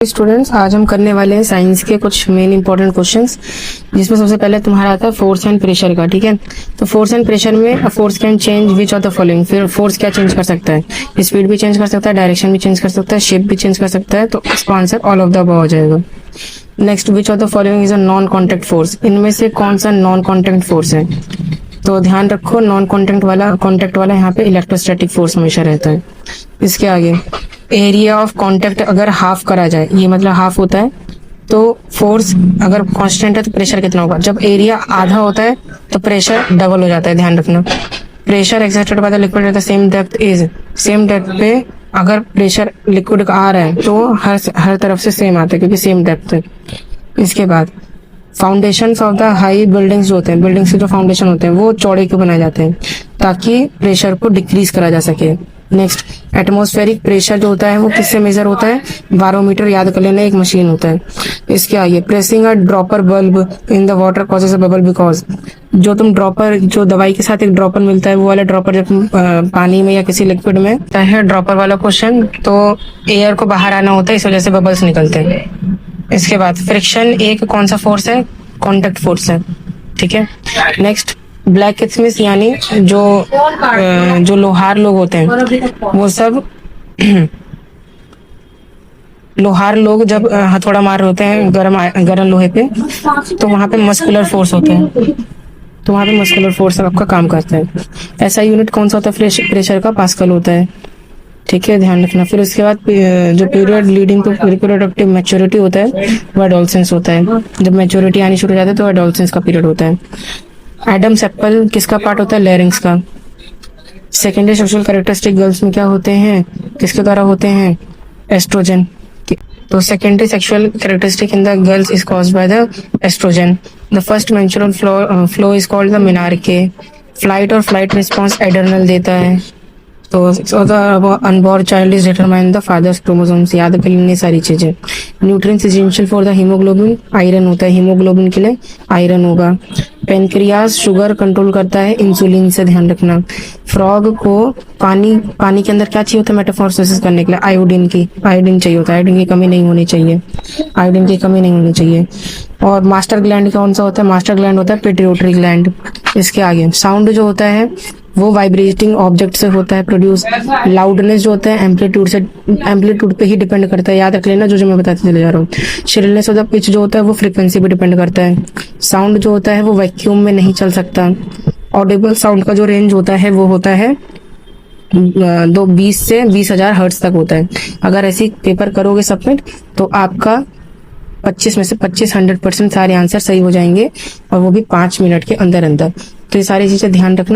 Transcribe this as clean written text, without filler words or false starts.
Students, आज हम करने वाले हैं साइंस के कुछ मेन इंपॉर्टेंट क्वेश्चंस, जिसमें सबसे पहले तुम्हारा आता है फोर्स एंड प्रेशर का। ठीक है, तो फोर्स एंड प्रेशर में force can change which of the following. फिर फोर्स क्या चेंज कर सकता है? स्पीड भी चेंज कर सकता है, डायरेक्शन भी चेंज कर सकता है, शेप भी चेंज कर सकता है। तो इसका answer all of the above हो जाएगा। Next, which of the following is a non contact force. इनमें से कौन सा नॉन कॉन्टेक्ट फोर्स है? तो ध्यान रखो, नॉन कॉन्टेक्ट वाला यहाँ पे इलेक्ट्रोस्टैटिक फोर्स हमेशा रहता है। इसके आगे, एरिया ऑफ कांटेक्ट अगर हाफ करा जाए, ये मतलब हाफ होता है, तो फोर्स अगर कांस्टेंट है तो प्रेशर कितना होगा? जब एरिया आधा होता है तो प्रेशर डबल हो जाता है। ध्यान रखना, pressure exerted by the liquid at the same depth is, same depth पे अगर प्रेशर लिक्विड का आ रहा है तो हर तरफ से सेम आता है, क्योंकि सेम डेप्थ है। इसके बाद, foundation of the high buildings जो होते हैं, बिल्डिंग्स के जो फाउंडेशन होते हैं वो चौड़े क्यों बनाए जाते हैं? ताकि प्रेशर को डिक्रीज करा जा सके। नेक्स्ट, एटमॉस्फेरिक प्रेशर जो होता है वो किससे मेजर होता है? बारोमीटर, याद कर लेना, एक मशीन होता है। इसके आगे, pressing a dropper bulb in the water causes a bubble, because जो तुम ड्रॉपर, जो दवाई के साथ एक ड्रॉपर मिलता है, वो वाला ड्रॉपर जब तुम पानी में या किसी लिक्विड में है, ड्रॉपर वाला क्वेश्चन, तो एयर को बाहर आना होता है, इस वजह से बबल्स निकलते हैं। इसके बाद, फ्रिक्शन एक कौन सा फोर्स है? कॉन्टेक्ट फोर्स है। ठीक है, नेक्स्ट, ब्लैक स्मिथ यानी जो लोहार लोग होते हैं वो सब लोहार लोग जब हथौड़ा मार होते हैं गरम लोहे पे, तो वहां पे मस्कुलर फोर्स होता है, तो वहां पे मस्कुलर फोर्स आपका काम करता है। ऐसा यूनिट कौन सा होता है प्रेशर का? पास्कल होता है। ठीक है, ध्यान रखना। फिर उसके बाद, जो period leading to reproductive maturity होता है वो एडोलसेंस होता है। जब मैच्योरिटी आनी शुरू हो जाती है तो एडोलसेंस का पीरियड होता है। एडम्स एप्पल किसका पार्ट होता है? लैरिंक्स का। सेकेंडरी सेक्सुअल कैरेक्टरिस्टिक गर्ल्स में क्या होते हैं? किसके द्वारा होते हैं? एस्ट्रोजन। तो secondary sexual characteristic in the girls is caused by the oestrogen. The first menstrual flow is called the menarche. Flight और फ्लाइट रिस्पॉन्स एडर्नल देता है। तो unborn child is determine the father's chromosomes, याद कर लेनी सारी चीजें। Nutrients essential for the haemoglobin, iron होता है, हीमोग्लोबिन के लिए आयरन होगा। पेनक्रियास शुगर कंट्रोल करता है इंसुलिन से, ध्यान रखना। फ्रॉग को पानी के अंदर क्या चाहिए होता है मेटामॉर्फोसिस करने के लिए? आयोडीन चाहिए होता है। आयोडीन की कमी नहीं होनी चाहिए। और मास्टर ग्लैंड कौन सा होता है? मास्टर ग्लैंड होता है पिट्यूटरी ग्लैंड। इसके आगे, साउंड जो होता है वो वाइब्रेटिंग ऑब्जेक्ट से होता है प्रोड्यूस। लाउडनेस जो होता है एम्पलीट्यूड पे ही डिपेंड करता है, याद रख लेना जो मैं बताते चले जा रहा हूँ। श्रिलनेस ऑफ द पिच जो होता है वो फ्रीक्वेंसी पे डिपेंड करता है। साउंड जो होता है वो वैक्यूम में नहीं चल सकता। ऑडिबल साउंड का जो रेंज होता है वो होता है 20 से 20,000 हर्ट्ज तक होता है। अगर ऐसी पेपर करोगे सबमिट तो आपका 25 में से 100% सारे आंसर सही हो जाएंगे, और वो भी 5 मिनट के अंदर। तो ये सारी चीजें ध्यान रखना।